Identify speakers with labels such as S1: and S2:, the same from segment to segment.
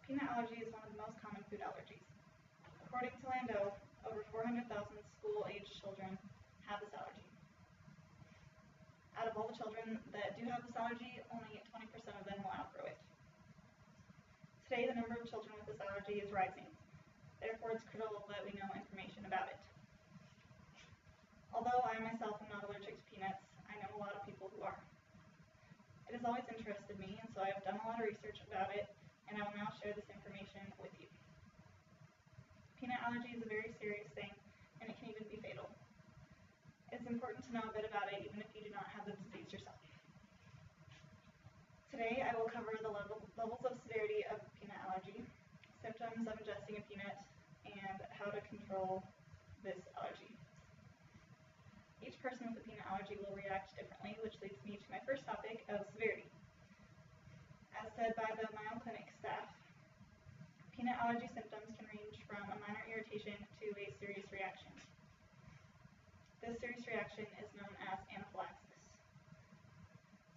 S1: Peanut allergy is one of the most common food allergies. According to Landau, over 400,000 school-aged children have this allergy. Out of all the children that do have this allergy, only 20% of them will outgrow it. Today, the number of children with this allergy is rising. Therefore, it's critical that we know information about it. Although I myself am not allergic to peanuts, I know a lot of people who are. It has always interested me, and so I have done a lot of research about it, and I will now share this information with you. Peanut allergy is a very serious thing, and it can even be fatal. It's important to know a bit about it even if you do not have the disease yourself. Today I will cover the levels of severity of peanut allergy, symptoms of ingesting a peanut, and how to control this allergy. Each person with a peanut allergy will react differently, which leads me to my first topic of severity. As said by the Mayo Clinic staff, peanut allergy symptoms can range from a minor irritation to a serious reaction. This serious reaction is known as anaphylaxis.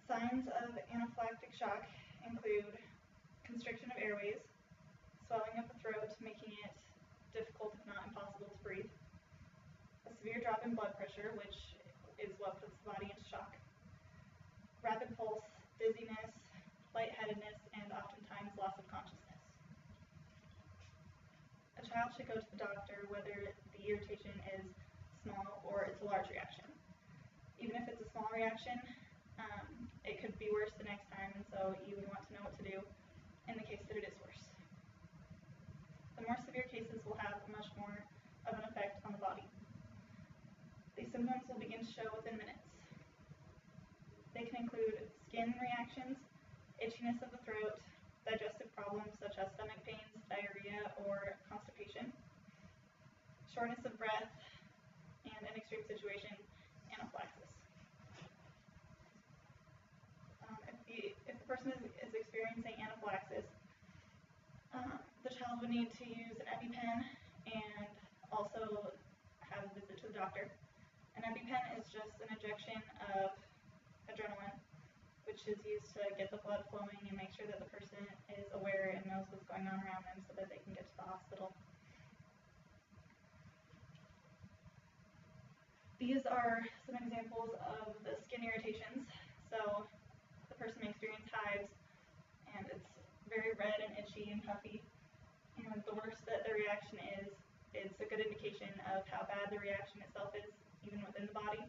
S1: Signs of anaphylactic shock include constriction of airways, swelling of the throat, making it difficult if not impossible to breathe, a severe drop in blood pressure, which is what puts the body into shock, rapid pulse, dizziness, lightheadedness, and oftentimes loss of consciousness. A child should go to the doctor whether the irritation is small or it's a large reaction. Even if it's a small reaction, it could be worse the next time, and so you would want to know what to do in the case that it is worse. The more severe cases will have much more of an effect on the body. These symptoms will begin to show within minutes. They can include skin reactions, itchiness of the throat, digestive problems such as stomach pains, diarrhea, or constipation, shortness of breath, and in extreme situation, anaphylaxis. If the person is experiencing anaphylaxis, the child would need to use an EpiPen and also have a visit to the doctor. An EpiPen is just an injection of adrenaline, which is used to get the blood flowing and make sure that the person is aware and knows what's going on around them so that they can get to the hospital. These are some examples of the skin irritations. So the person may experience hives, and it's very red and itchy and puffy. And the worse that the reaction is, it's a good indication of how bad the reaction itself is, even within the body.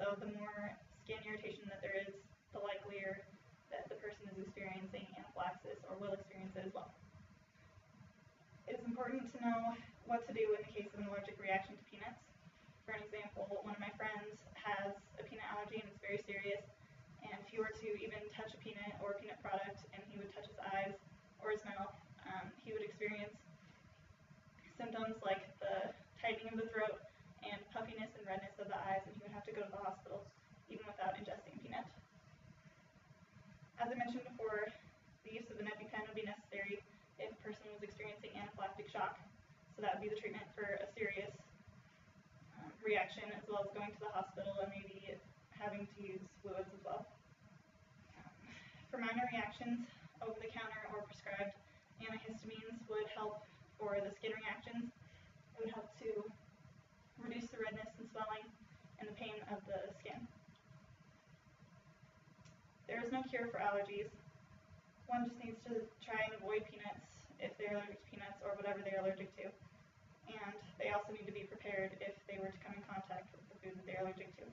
S1: So the more skin irritation that there is, the likelier that the person is experiencing anaphylaxis or will experience it as well. It is important to know what to do in the case of an allergic reaction to peanuts. For an example, one of my friends has a peanut allergy and it's very serious, and if he were to even touch a peanut or a peanut product and he would touch his eyes or his mouth, he would experience symptoms like the tightening of the throat and puffiness and redness of the eyes, and he would have to go to the hospital even without ingesting a peanut. As I mentioned before, the use of an EpiPen would be necessary if a person was experiencing anaphylactic shock, so that would be the treatment for a serious reaction, as well as going to the hospital and maybe having to use fluids as well. For minor reactions, over-the-counter or prescribed antihistamines would help for the skin reactions. It would help to reduce the redness and swelling and the pain of the skin. There is no cure for allergies. One just needs to try and avoid peanuts if they're allergic to peanuts or whatever they're allergic to. And they also need to be prepared if they were to come in contact with the food that they're allergic to.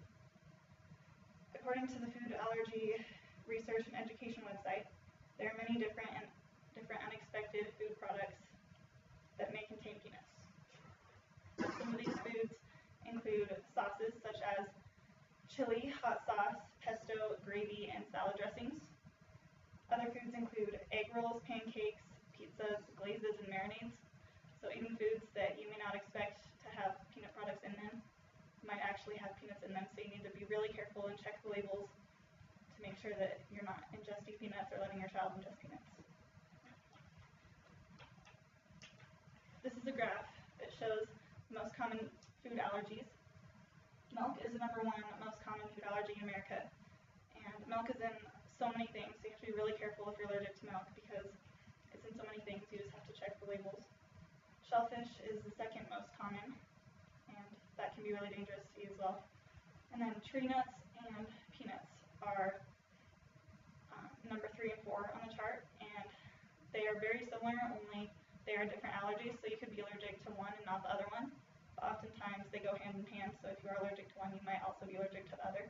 S1: According to the Food Allergy Research and Education website, there are many different unexpected food products that may contain peanuts. Some of these foods include sauces such as chili, hot sauce, pesto, gravy, and salad dressings. Other foods include egg rolls, pancakes, pizzas, glazes, and marinades. So even foods that you may not expect to have peanut products in them might actually have peanuts in them, so you need to be really careful and check the labels to make sure that you're not ingesting peanuts or letting your child ingest peanuts. This is a graph that shows the most common food allergies. Milk is the #1 most common food allergy in America, and milk is in so many things, so you have to be really careful if you're allergic to milk because it's in so many things. You just Shellfish is the second most common, and that can be really dangerous to you as well. And then tree nuts and peanuts are number 3 and 4 on the chart, and they are very similar, only they are different allergies, so you could be allergic to one and not the other one. But oftentimes they go hand in hand, so if you are allergic to one, you might also be allergic to the other.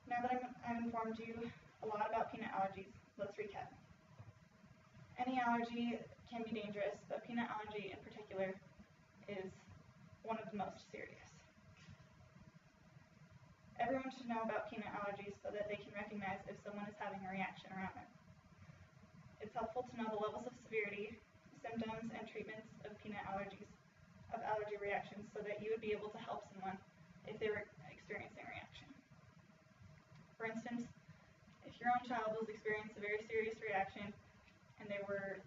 S1: Now that I've informed you a lot about peanut allergies, let's recap. Any allergy can be dangerous, but peanut allergy in particular is one of the most serious. Everyone should know about peanut allergies so that they can recognize if someone is having a reaction around them. It's helpful to know the levels of severity, symptoms, and treatments of allergy reactions so that you would be able to help someone if they were experiencing a reaction. For instance, if your own child was experiencing a very serious reaction and they were